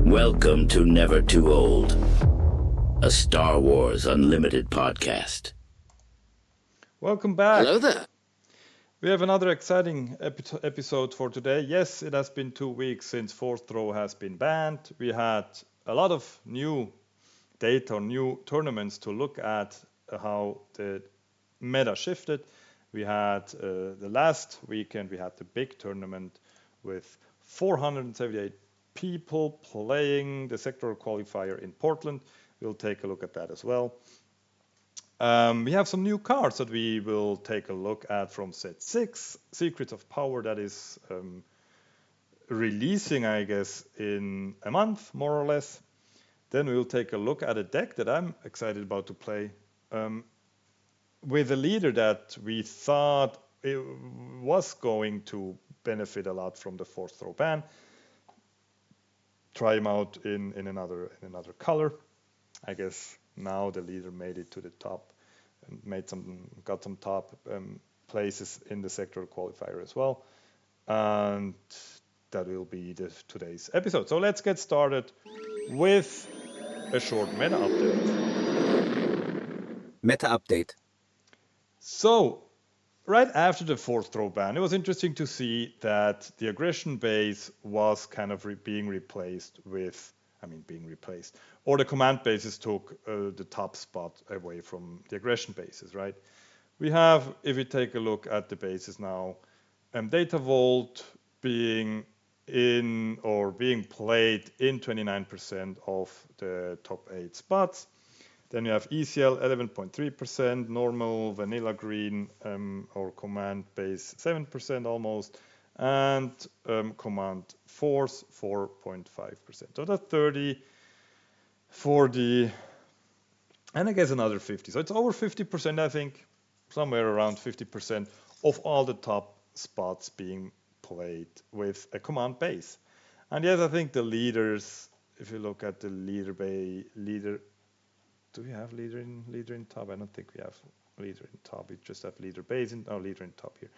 Welcome to Never Too Old, a Star Wars Unlimited podcast. Welcome back. Hello there. We have another exciting episode for today. Yes, it has been 2 weeks since Fourth Row has been banned. We had a lot of new data, new tournaments to look at how the meta shifted. We had the last weekend, we had the big tournament with 478 people playing the sectoral qualifier in Portland. We'll take a look at that as well. We have some new cards that we will take a look at from set 6, Secrets of Power, that is releasing, I guess, in a month, more or less. Then we'll take a look at a deck that I'm excited about to play with a leader that we thought it was going to benefit a lot from the Fourth Row ban. Try him out in another color. I guess now the leader made it to the top and got some top places in the sectoral qualifier as well. And that will be today's episode. So let's get started with a short meta update. Meta update. So right after the Fourth Row ban, it was interesting to see that the aggression base was kind of being replaced, or the command bases took the top spot away from the aggression bases, right? We have, if we take a look at the bases now, Data Vault being played in 29% of the top 8 spots. Then you have ECL 11.3%, normal vanilla green or command base 7% almost, and command force 4.5%. So that's 30, 40, and I guess another 50. So it's over 50%, I think, somewhere around 50% of all the top spots being played with a command base. And yes, I think the leaders, if you look at the leader, do we have leader in top? I don't think we have leader in top. We just have leader base leader in top here.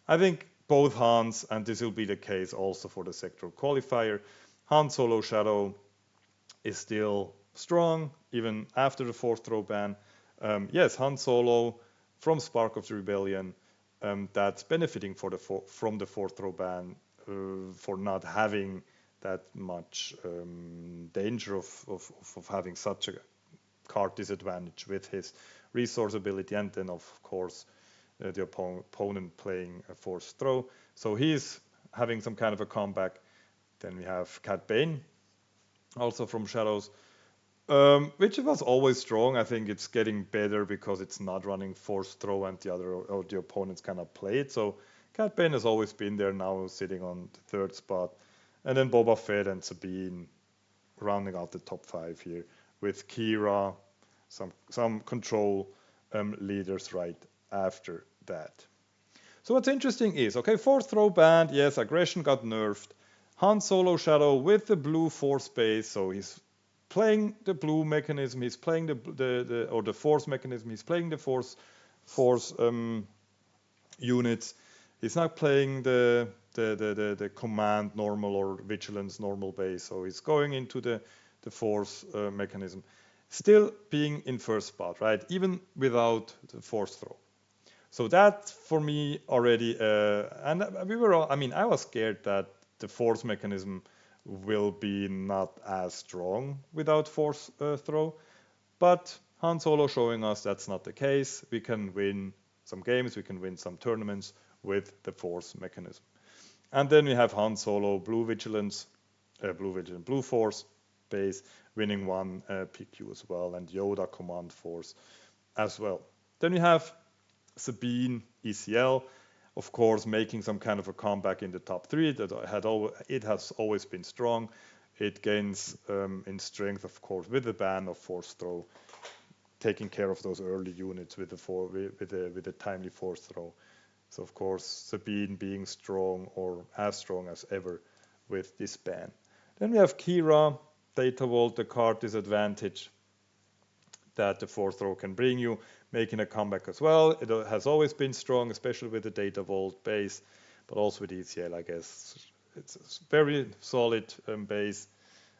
I think both Hans, and this will be the case also for the sectoral qualifier, Han Solo Shadow is still strong even after the Fourth Row ban. Yes, Han Solo from Spark of the Rebellion, that's benefiting from the Fourth Row ban for not having that much danger of having such a card disadvantage with his resource ability, and then of course the opponent playing a forced throw. So he's having some kind of a comeback. Then we have Cad Bane, also from Shadows, which was always strong. I think it's getting better because it's not running forced throw and the opponents cannot play it. So Cad Bane has always been there, now sitting on the 3rd spot. And then Boba Fett and Sabine rounding out the top 5 here, with Kira, some control leaders right after that. So what's interesting is, okay, Fourth Row banned, yes, aggression got nerfed. Han Solo Shadow with the blue force base, so he's playing the blue mechanism, he's playing the force mechanism, he's playing the force units. He's not playing the command normal or vigilance normal base, so he's going into the force mechanism, still being in 1st spot, right? Even without the force throw. So that for me already, and I was scared that the force mechanism will be not as strong without force throw, but Han Solo showing us that's not the case. We can win some games, we can win some tournaments with the force mechanism. And then we have Han Solo blue force base, winning 1 PQ as well, and Yoda command force as well. Then we have Sabine ECL, of course, making some kind of a comeback in the top 3. It has always been strong. It gains in strength, of course, with the ban of force throw, taking care of those early units with the timely force throw. So of course, Sabine being strong, or as strong as ever with this ban. Then we have Kira, Data Vault, the card disadvantage that the Fourth Row can bring you, making a comeback as well. It has always been strong, especially with the Data Vault base, but also with ECL, I guess. It's a very solid base.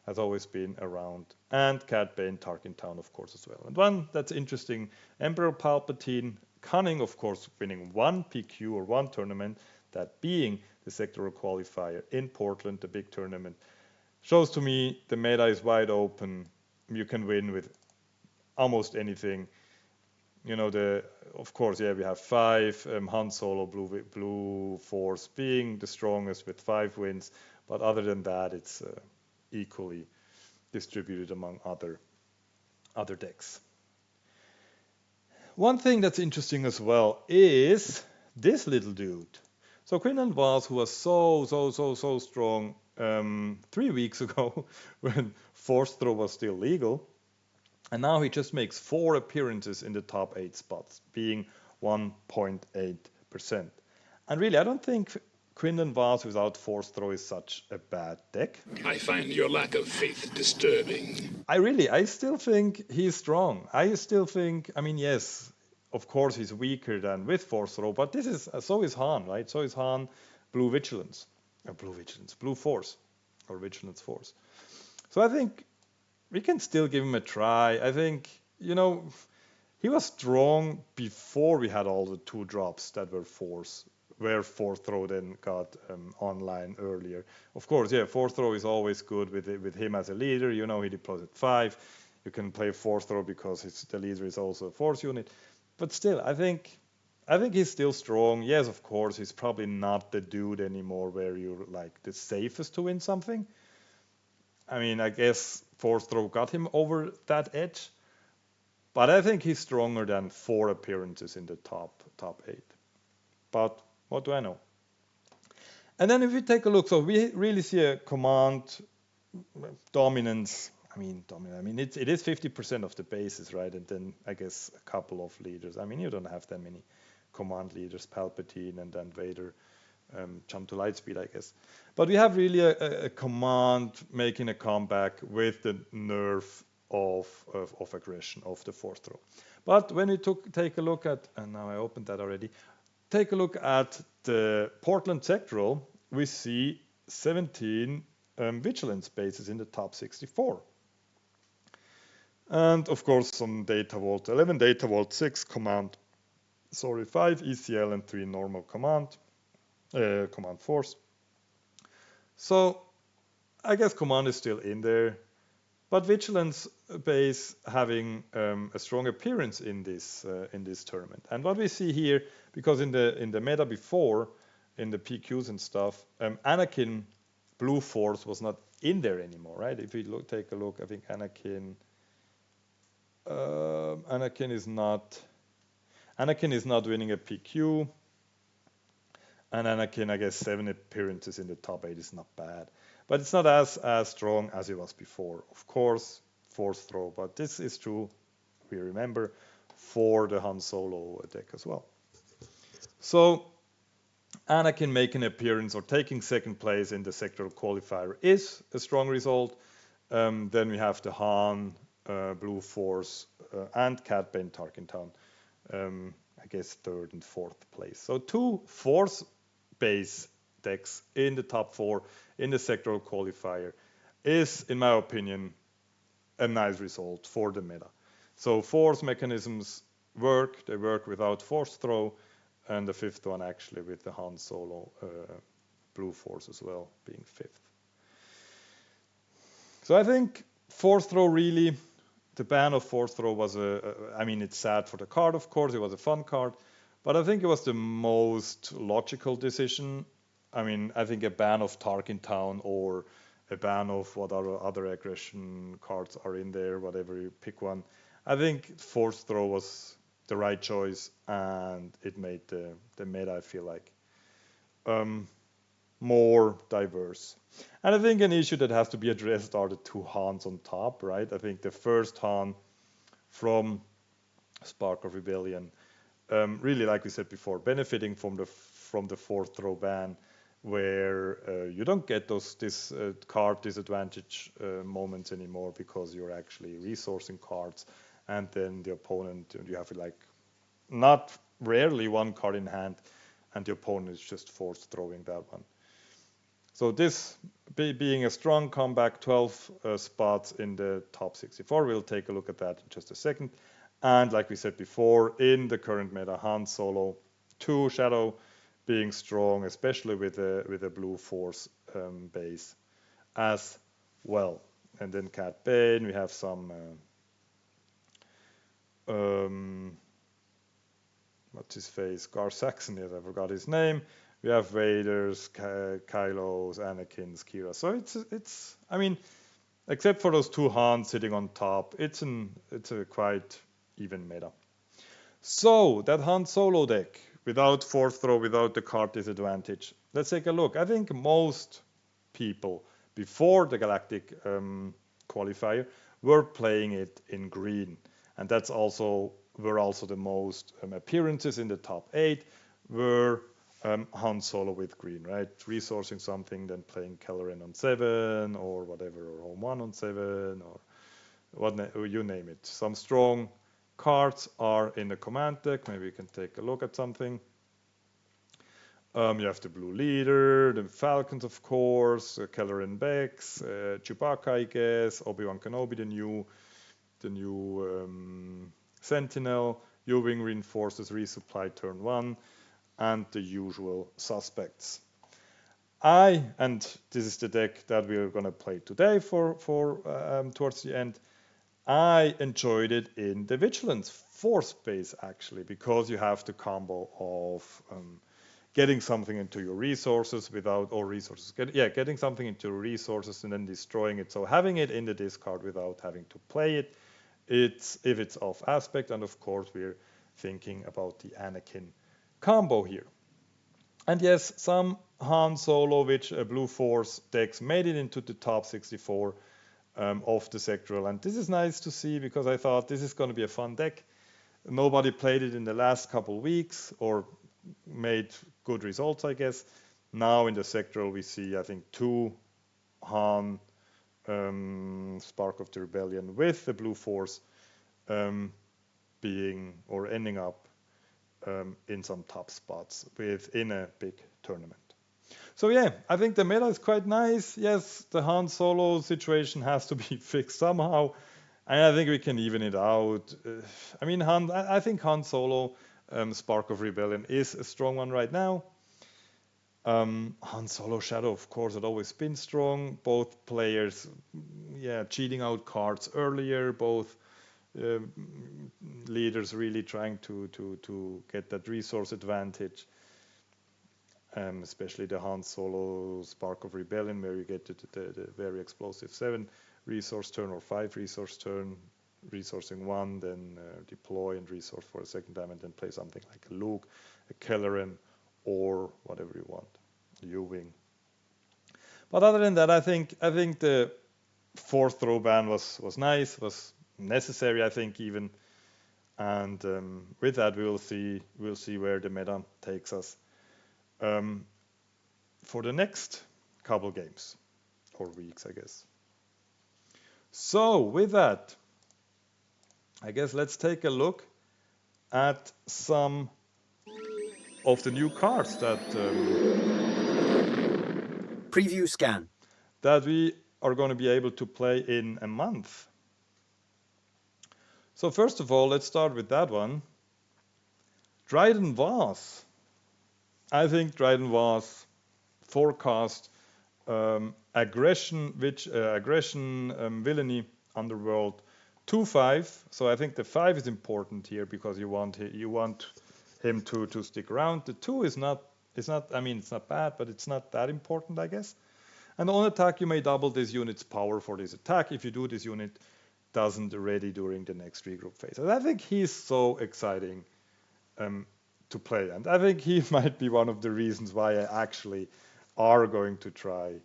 has always been around, and Cad Bane, Tarkin Town, of course, as well. And one that's interesting, Emperor Palpatine, Cunning, of course, winning one PQ or one tournament, that being the sectoral qualifier in Portland, the big tournament, shows to me the meta is wide open. You can win with almost anything. You know, of course, yeah, we have 5, Han Solo, Blue Force being the strongest with 5 wins, but other than that, it's equally distributed among other decks. One thing that's interesting as well is this little dude. So Quinlan Vaz, who was so strong 3 weeks ago when Force Throw was still legal, and now he just makes 4 appearances in the top 8 spots, being 1.8%. And really, I don't think Quinlan Vaz without Force Throw is such a bad deck. I find your lack of faith disturbing. I still think he's strong. I still think, I mean, yes, of course he's weaker than with Force Throw, but this is, so is Han, right? So is Han Blue Vigilance, Blue Force, or Vigilance Force. So I think we can still give him a try. I think, you know, he was strong before we had all the 2 drops that were Force, where Force Throw then got online earlier. Of course, yeah, Force Throw is always good with him as a leader. You know, he deploys at 5. You can play Force Throw because the leader is also a Force unit. But still, I think he's still strong. Yes, of course, he's probably not the dude anymore where you're like the safest to win something. I mean, I guess Force Throw got him over that edge. But I think he's stronger than 4 appearances in the top 8. But what do I know? And then if we take a look, so we really see a command dominance. I mean, it is 50% of the bases, right? And then I guess a couple of leaders. I mean, you don't have that many command leaders, Palpatine and then Vader jump to Lightspeed, I guess. But we have really a command making a comeback with the nerf of aggression, of the Force Throw. But when we take a look at, and now I opened that already, take a look at the Portland Sectoral, we see 17 Vigilance bases in the top 64. And of course some Data Vault, 11 Data Vault, 6 command, 5 ECL and 3 normal command force. So I guess command is still in there, but Vigilance base having a strong appearance in this tournament. And what we see here, because in the meta before, in the PQs and stuff, Anakin Blue Force was not in there anymore, right? If we take a look, I think Anakin is not winning a PQ, and Anakin, I guess 7 appearances in the top 8 is not bad, but it's not as strong as it was before. Of course, Force Throw, but this is true, we remember, for the Han Solo deck as well. So Anakin making an appearance or taking 2nd place in the sectoral qualifier is a strong result. Then we have the Han Blue Force and Cad Bane Tarkin Town, I guess 3rd and 4th place. So 2 Force base decks in the top 4 in the sectoral qualifier is, in my opinion, a nice result for the meta. So Force mechanisms work, they work without Force Throw, and the 5th one actually with the Han Solo Blue Force as well, being 5th. So I think Force Throw really, the ban of Force Throw was I mean, it's sad for the card, of course, it was a fun card, but I think it was the most logical decision. I mean, I think a ban of Tarkin Town or a ban of what other aggression cards are in there, whatever you pick one. I think Force Throw was the right choice, and it made the meta, I feel like, more diverse. And I think an issue that has to be addressed are the 2 Hans on top, right? I think the first Han from Spark of Rebellion, really, like we said before, benefiting from the Force Throw ban, where you don't get this card disadvantage moments anymore because you're actually resourcing cards, and then the opponent, you have like not rarely 1 card in hand, and the opponent is just Force Throwing that one. So this being a strong comeback, 12 spots in the top 64. We'll take a look at that in just a second. And like we said before, in the current meta, Han Solo 2 Shadow being strong, especially with a Blue Force base as well. And then Cat Bane, we have some what's his face? Gar Saxon, yes, I forgot his name. We have Vader's, Kylo's, Anakin's, Kira. So it's I mean, except for those two Hans sitting on top, it's a quite even meta. So that Han Solo deck, without fourth throw, without the card disadvantage. Let's take a look. I think most people before the Galactic qualifier were playing it in green, and that's also the most appearances in the top 8 were Han Solo with green, right? Resourcing something, then playing Kelleran on 7 or whatever, or Home 1 on 7 or you name it. Some strong cards are in the command deck. Maybe you can take a look at something. You have the Blue Leader, the Falcons, of course, Kelleran Bex, Chewbacca, I guess, Obi-Wan Kenobi, the new Sentinel, U-Wing reinforces, resupply turn 1, and the usual suspects. And this is the deck that we are going to play today for towards the end. I enjoyed it in the Vigilance Force base actually, because you have the combo of getting something into your resources getting something into your resources and then destroying it. So having it in the discard without having to play it, if it's off aspect, and of course we're thinking about the Anakin combo here. And yes, some Han Solo, which Blue Force decks made it into the top 64 of the Sectoral, and this is nice to see because I thought this is going to be a fun deck. Nobody played it in the last couple weeks or made good results, I guess. Now in the Sectoral we see, I think, 2 Han Spark of the Rebellion with the Blue Force being or ending up in some top spots within a big tournament. So yeah, I think the meta is quite nice. Yes, the Han Solo situation has to be fixed somehow, and I think we can even it out. I mean, I think Han Solo Spark of Rebellion is a strong one right now. Han Solo Shadow, of course, had always been strong. Both players, cheating out cards earlier. Both leaders really trying to get that resource advantage. Especially the Han Solo Spark of Rebellion, where you get the very explosive 7 resource turn or 5 resource turn, resourcing 1, then deploy and resource for a second time, and then play something like a Luke, a Kelleran, or whatever you want, U-Wing. But other than that, I think the 4th throw ban was nice, was necessary, I think even, and with that we'll see where the meta takes us for the next couple games or weeks, I guess. So with that, I guess let's take a look at some of the new cards that preview scan that we are going to be able to play in a month. So first of all, let's start with that one. Dryden Voss. I think Dryden Voss forecast aggression, villainy, underworld 2/5. So I think the 5 is important here because you want him to stick around. The 2 is not. I mean, it's not bad, but it's not that important, I guess. And on attack, you may double this unit's power for this attack. If you do, this unit doesn't ready during the next regroup phase. And I think he's so exciting to play, and I think he might be one of the reasons why I actually am going to try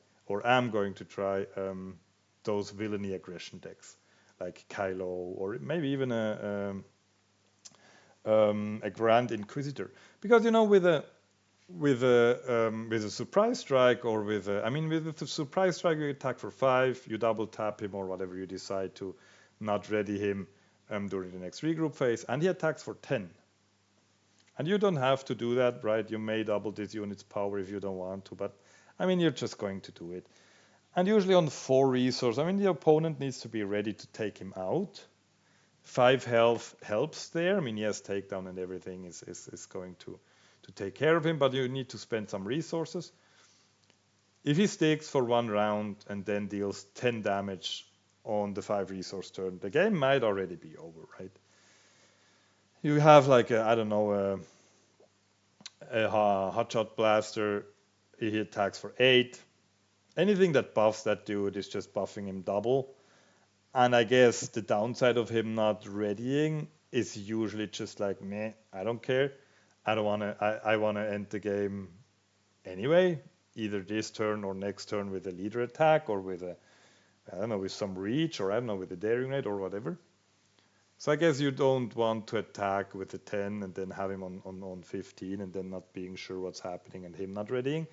those villainy aggression decks like Kylo, or maybe even a Grand Inquisitor, because with a surprise strike, or with the surprise strike, you attack for 5, you double tap him or whatever you decide to not ready him during the next regroup phase, and he attacks for 10. And you don't have to do that, right? You may double this unit's power if you don't want to, but I mean, you're just going to do it. And usually on 4 resource, I mean, the opponent needs to be ready to take him out. 5 health helps there. I mean, yes, takedown and everything is going to take care of him, but you need to spend some resources. If he sticks for 1 round and then deals 10 damage on the 5 resource turn, the game might already be over, right? You have like a, I don't know, a hotshot blaster. He attacks for 8. Anything that buffs that dude is just buffing him double. And I guess the downside of him not readying is usually just like, meh, I don't care. I don't wanna. I wanna end the game anyway, either this turn or next turn with a leader attack or with a, I don't know, with some reach or I don't know, with a daring raid or whatever. So I guess you don't want to attack with a 10 and then have him on 15 and then not being sure what's happening and him not readying.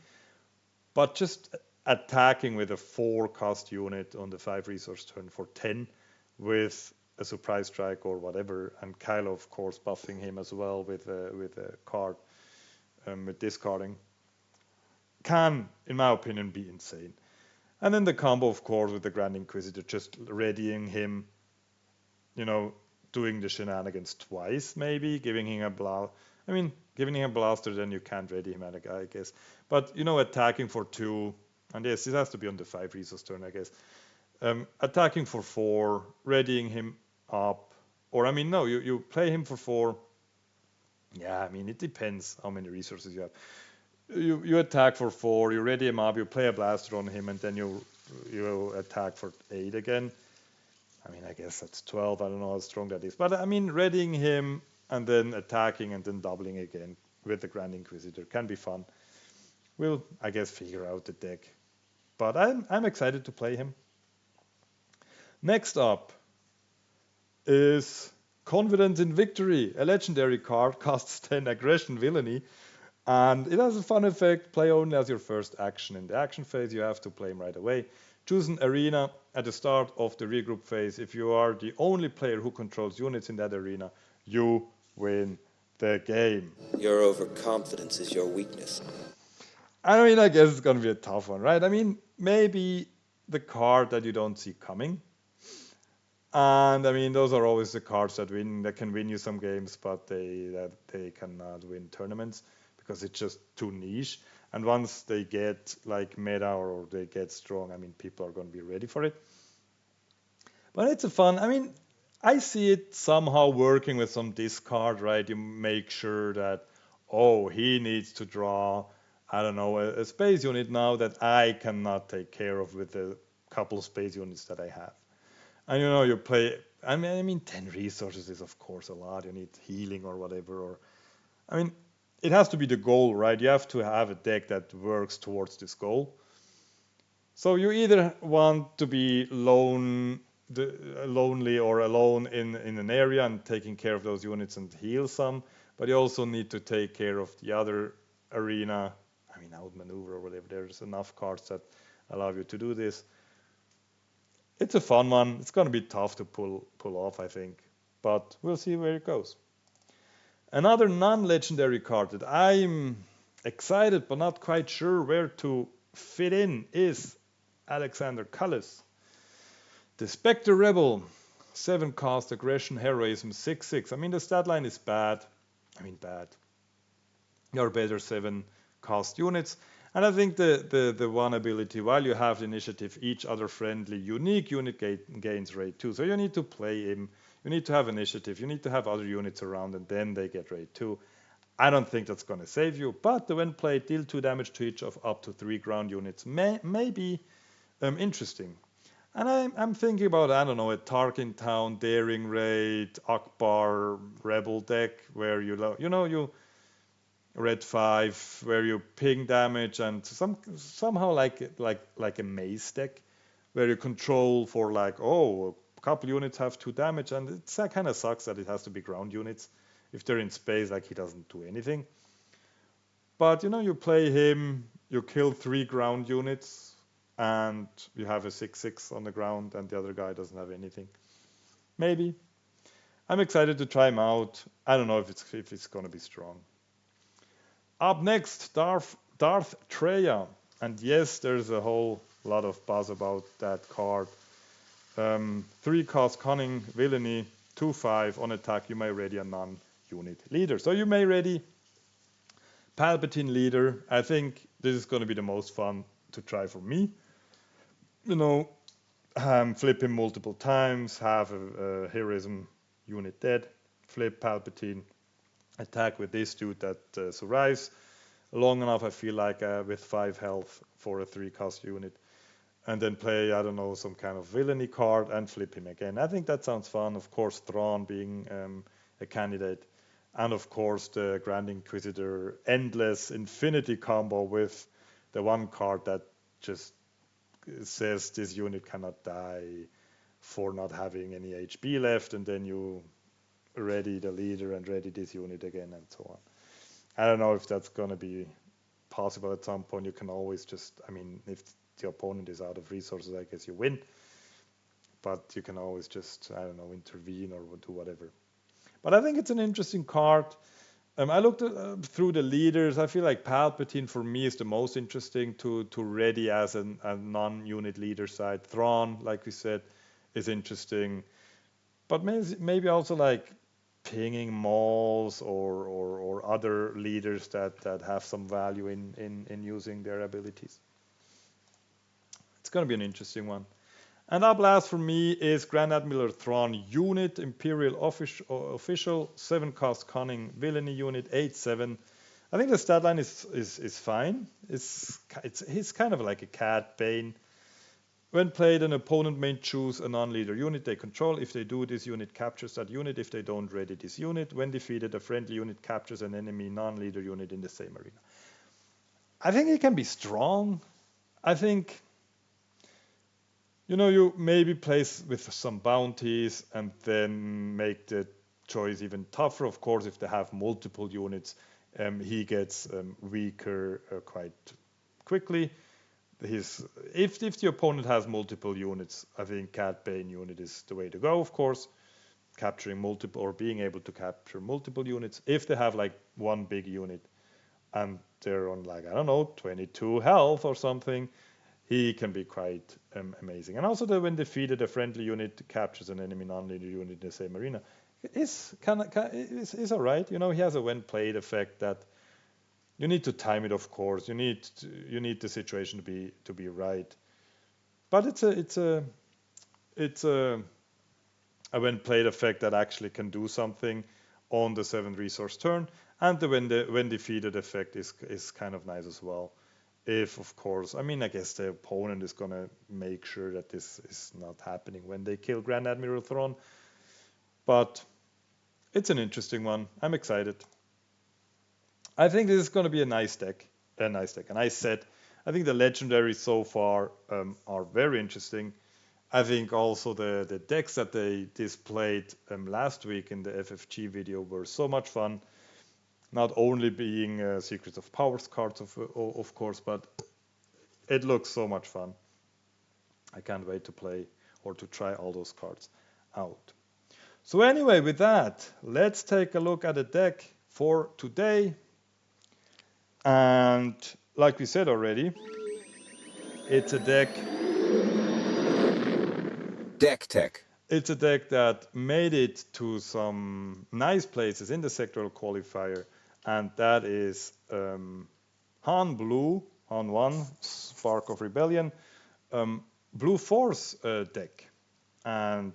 But just attacking with a 4 cost unit on the 5 resource turn for 10 with a surprise strike or whatever, and Kylo of course buffing him as well with a card, with discarding, can, in my opinion, be insane. And then the combo, of course, with the Grand Inquisitor, just readying him, you know, doing the shenanigans twice, maybe, giving him a blast. I mean, giving him a blaster, then you can't ready him, I guess. But, you know, attacking for 2, and yes, it has to be on the 5 resource turn, I guess. Attacking for 4, readying him up, or, I mean, no, you play him for 4. Yeah, I mean, it depends how many resources you have. You attack for 4, you ready him up, you play a blaster on him, and then you attack for 8 again. I mean, I guess that's 12. I don't know how strong that is. But I mean, readying him and then attacking and then doubling again with the Grand Inquisitor can be fun. We'll, I guess, figure out the deck. But I'm excited to play him. Next up is Confidence in Victory. A legendary card, costs 10 aggression villainy. And it has a fun effect, play only as your first action. In the action phase, you have to play him right away. Choose an arena at the start of the regroup phase. If you are the only player who controls units in that arena, you win the game. Your overconfidence is your weakness. I mean, I guess it's going to be a tough one, right? I mean, maybe the card that you don't see coming. And I mean, those are always the cards that can win you some games, but they cannot win tournaments because it's just too niche. And once they get like meta or they get strong, I mean, people are going to be ready for it. But it's a fun, I mean, I see it somehow working with some discard, right? You make sure that, oh, he needs to draw, I don't know, a space unit now that I cannot take care of with the couple of space units that I have. And you know, you play, I mean, 10 resources is of course a lot. You need healing or whatever, or, I mean, it has to be the goal, right? You have to have a deck that works towards this goal. So you either want to be lonely or alone in an area and taking care of those units and heal some, but you also need to take care of the other arena. I mean, outmaneuver or whatever. There's enough cards that allow you to do this. It's a fun one. It's going to be tough to pull off, I think, but we'll see where it goes. Another non-legendary card that I'm excited but not quite sure where to fit in is Alexander Cullis. The Spectre Rebel, 7 cost, aggression, heroism, 6/6. I mean, the stat line is bad. I mean, bad. There are better 7 cost units. And I think the one ability, while you have the initiative, each other friendly unique unit gains raid 2. So you need to play him. You need to have initiative. You need to have other units around, and then they get raid 2. I don't think that's going to save you, but when played, deal 2 damage to each of up to 3 ground units may be interesting. And I'm thinking about, I don't know, a Tarkin Town, Daring Raid, Akbar Rebel deck, where you red 5, where you ping damage, and somehow like a maze deck, where you control for like, oh, a couple units have 2 damage, and it kind of sucks that it has to be ground units. If they're in space, like, he doesn't do anything. But you play him, you kill 3 ground units, and you have a 6/6 on the ground, and the other guy doesn't have anything. Maybe. I'm excited to try him out. I don't know if it's going to be strong. Up next, Darth Treya, And yes, there's a whole lot of buzz about that card. 3 cost Cunning, Villainy, 2/5 on attack. You may ready a non-unit leader. So you may ready Palpatine leader. I think this is going to be the most fun to try for me. You know, flip him multiple times, have a heroism unit dead, flip Palpatine, attack with this dude that survives long enough, I feel like, with 5 health for a 3 cost unit, and then play, I don't know, some kind of villainy card and flip him again. I think that sounds fun. Of course, Thrawn being a candidate, and of course the Grand Inquisitor endless infinity combo with the one card that just says this unit cannot die for not having any HP left, and then you ready the leader and ready this unit again, and so on. I don't know if that's going to be possible at some point. You can always just, I mean, if the opponent is out of resources, I guess you win. But you can always just, I don't know, intervene or do whatever. But I think it's an interesting card. I looked through the leaders. I feel like Palpatine for me is the most interesting to ready as a non-unit leader side. Thrawn, like we said, is interesting. But maybe also like pinging Mauls or other leaders that have some value in using their abilities. It's going to be an interesting one. And up last for me is Grand Admiral Thrawn unit, Imperial official, 7 cost Cunning, Villainy unit, 8/7. I think the stat line is fine. He's kind of like a Cat Bane. When played, an opponent may choose a non-leader unit they control. If they do, this unit captures that unit. If they don't, ready this unit. When defeated, a friendly unit captures an enemy non-leader unit in the same arena. I think it can be strong. I think, you know, you maybe play with some bounties and then make the choice even tougher. Of course, if they have multiple units, he gets weaker quite quickly. If the opponent has multiple units, I think Cat Bane unit is the way to go, of course. Capturing multiple or being able to capture multiple units. If they have like one big unit and they're on like, I don't know, 22 health or something, he can be quite amazing. And also when defeated, a friendly unit captures an enemy non-leader unit in the same arena. It's all right. You know, he has a when played effect that you need to time it, of course. You need the situation to be right. But it's a when played effect that actually can do something on the 7 resource turn, and the when defeated effect is kind of nice as well. If, of course, I mean, I guess the opponent is gonna make sure that this is not happening when they kill Grand Admiral Thrawn. But it's an interesting one. I'm excited. I think this is going to be a nice deck. A nice set. I think the legendaries so far are very interesting. I think also the decks that they displayed last week in the FFG video were so much fun. Not only being Secrets of Powers cards, of course, but it looks so much fun. I can't wait to play or to try all those cards out. So anyway, with that, let's take a look at the deck for today. And like we said already, it's a deck. Deck tech. It's a deck that made it to some nice places in the sectoral qualifier, and that is Han Blue, Han 1, Spark of Rebellion, Blue Force deck. And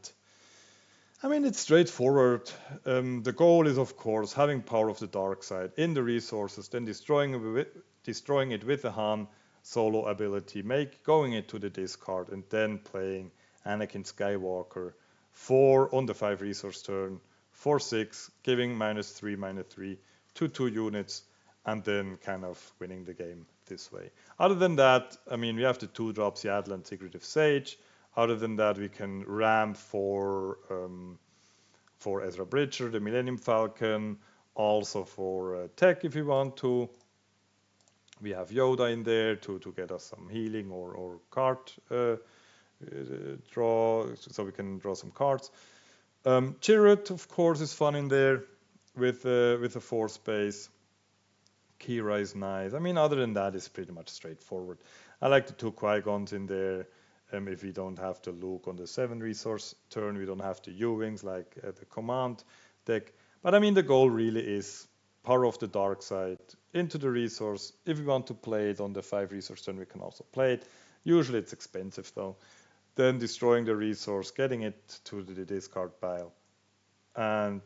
I mean, it's straightforward. The goal is, of course, having Power of the Dark Side in the resources, then destroying it with the Han solo ability, going it to the discard, and then playing Anakin Skywalker on the 5 resource turn for 6, giving -3/-3 to 2 units, and then kind of winning the game this way. Other than that, I mean, we have the 2-drop Seattle and Secretive Sage. Other than that, we can ramp for Ezra Bridger, the Millennium Falcon, also for tech if we want to. We have Yoda in there to get us some healing or card draw, so we can draw some cards. Chirrut, of course, is fun in there with a 4 space. Kira is nice. I mean, other than that, it's pretty much straightforward. I like the 2 Qui-Gons in there. If we don't have the Luke on the 7 resource turn, we don't have the U-Wings like the command deck. But I mean, the goal really is power of the dark side into the resource. If we want to play it on the 5 resource turn, we can also play it. Usually it's expensive though. Then destroying the resource, getting it to the discard pile, and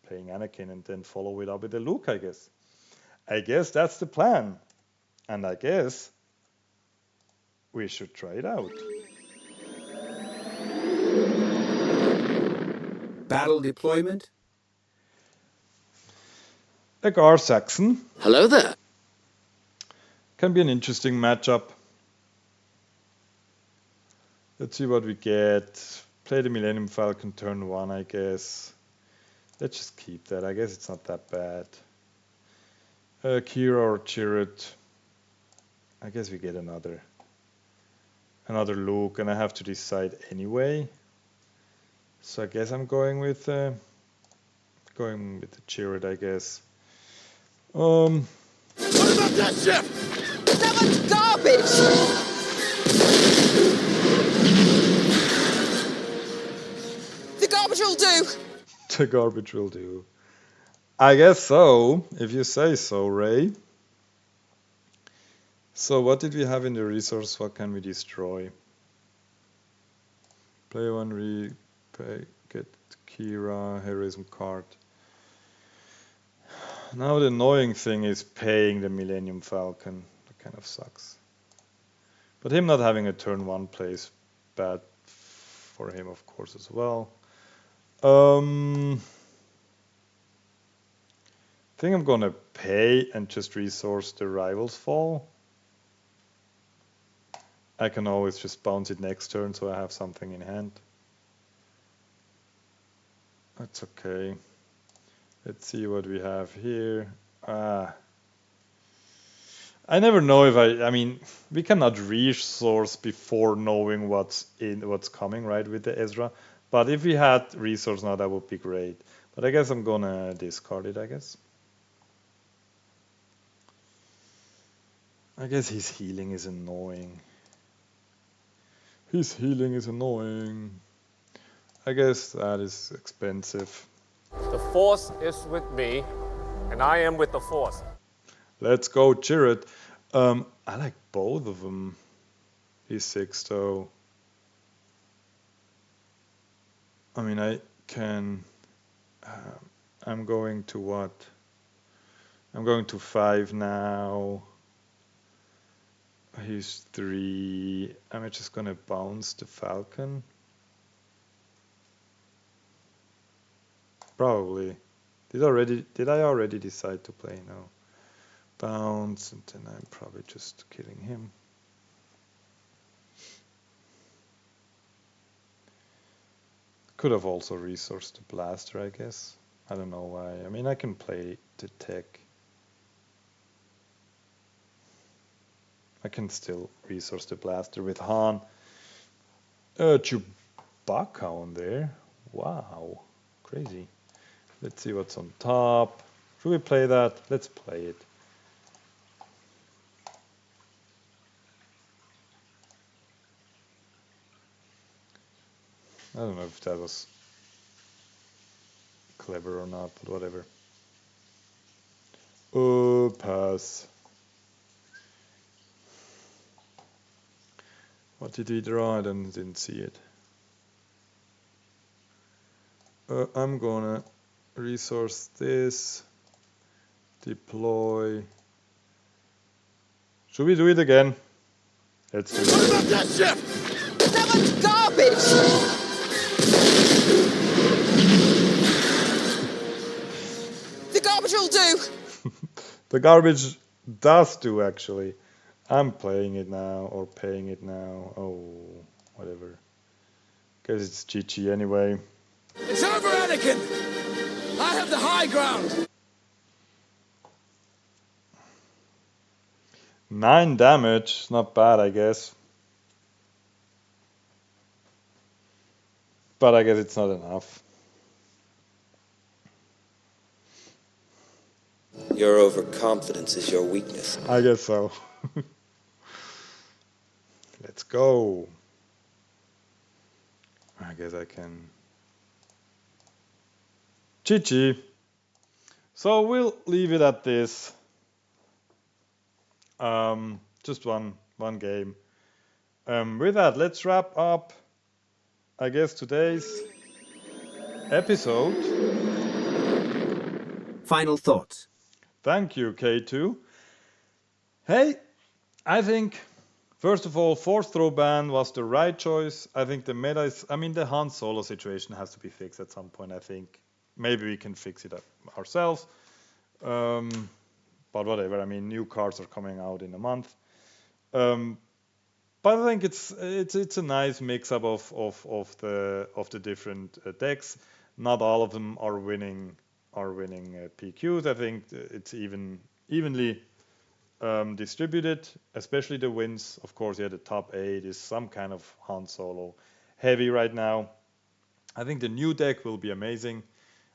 playing Anakin, and then follow it up with the Luke, I guess. I guess that's the plan. And I guess we should try it out. Battle deployment? A Gar Saxon. Hello there. Can be an interesting matchup. Let's see what we get. Play the Millennium Falcon turn 1, I guess. Let's just keep that. I guess it's not that bad. Kira or Chirrut. I guess we get another Luke, and I have to decide anyway. So I guess I'm going with the Chirrut, I guess. What about that ship? That one's garbage! The garbage will do! The garbage will do. I guess so, if you say so, Ray. So what did we have in the resource? What can we destroy? Play 1, get Kira, heroism card. Now the annoying thing is paying the Millennium Falcon. That kind of sucks. But him not having a turn 1 plays bad for him, of course, as well. I think I'm gonna pay and just resource the Rival's Fall. I can always just bounce it next turn, so I have something in hand. That's okay. Let's see what we have here. I never know if I mean, we cannot resource before knowing what's coming, right, with the Ezra. But if we had resource now, that would be great. But I guess I'm gonna discard it, I guess. I guess his healing is annoying. His healing is annoying. I guess that is expensive. The Force is with me, and I am with the Force. Let's go, Chirrut. I like both of them. He's 6 though. I mean, I can. I'm going to what? I'm going to 5 now. He's 3. I'm just gonna bounce the Falcon. Probably. Did I already decide to play? No. Bounce, and then I'm probably just killing him. Could have also resourced the blaster, I guess. I don't know why. I mean, I can play the tech. I can still resource the blaster with Han. Chewbacca on there. Wow. Crazy. Let's see what's on top. Should we play that? Let's play it. I don't know if that was clever or not, but whatever. Oh, pass. What did we draw? I didn't see it. I'm gonna resource this. Deploy. Should we do it again? Let's do it. What about that ship? That one's garbage! The garbage will do! The garbage does do, actually. I'm playing it now, or paying it now. Oh, whatever. Guess it's GG anyway. It's over, Anakin! I have the high ground! 9 damage, not bad, I guess. But I guess it's not enough. Your overconfidence is your weakness. I guess so. Let's go. I guess I can. GG. So we'll leave it at this. Just one game. With that, let's wrap up, I guess, today's episode. Final thoughts. Thank you, K2. Hey, I think, first of all, forced throw ban was the right choice. I think the meta is, I mean, the Han Solo situation has to be fixed at some point, I think. Maybe we can fix it ourselves. But whatever, I mean, new cards are coming out in a month. But I think it's a nice mix-up of the different decks. Not all of them are winning PQs. I think it's evenly distributed, especially the wins. Of course, yeah, the top 8 is some kind of Han Solo heavy right now. I think the new deck will be amazing.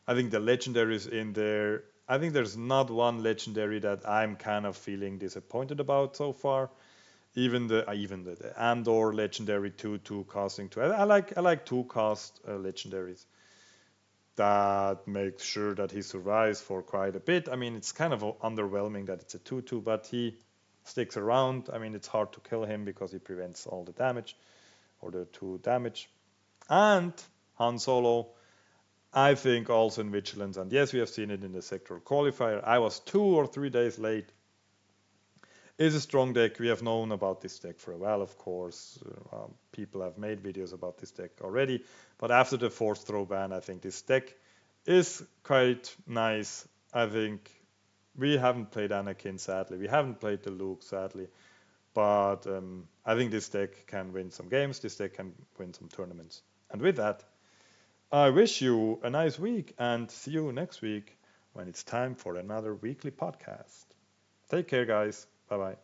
I think the legendaries in there. I think there's not one legendary that I'm kind of feeling disappointed about so far. Even the Andor legendary 2/2 casting 2. I like 2-cast legendaries. That makes sure that he survives for quite a bit. I mean, it's kind of underwhelming that it's a 2/2, but he sticks around. I mean, it's hard to kill him because he prevents all the damage, or the 2 damage. And Han Solo, I think also in Vigilance, and yes, we have seen it in the sectoral qualifier. I was 2 or 3 days late. Is a strong deck. We have known about this deck for a while, of course. People have made videos about this deck already. But after the forced throw ban, I think this deck is quite nice. I think we haven't played Anakin, sadly. We haven't played the Luke, sadly. But I think this deck can win some games. This deck can win some tournaments. And with that, I wish you a nice week and see you next week when it's time for another weekly podcast. Take care, guys. Bye-bye.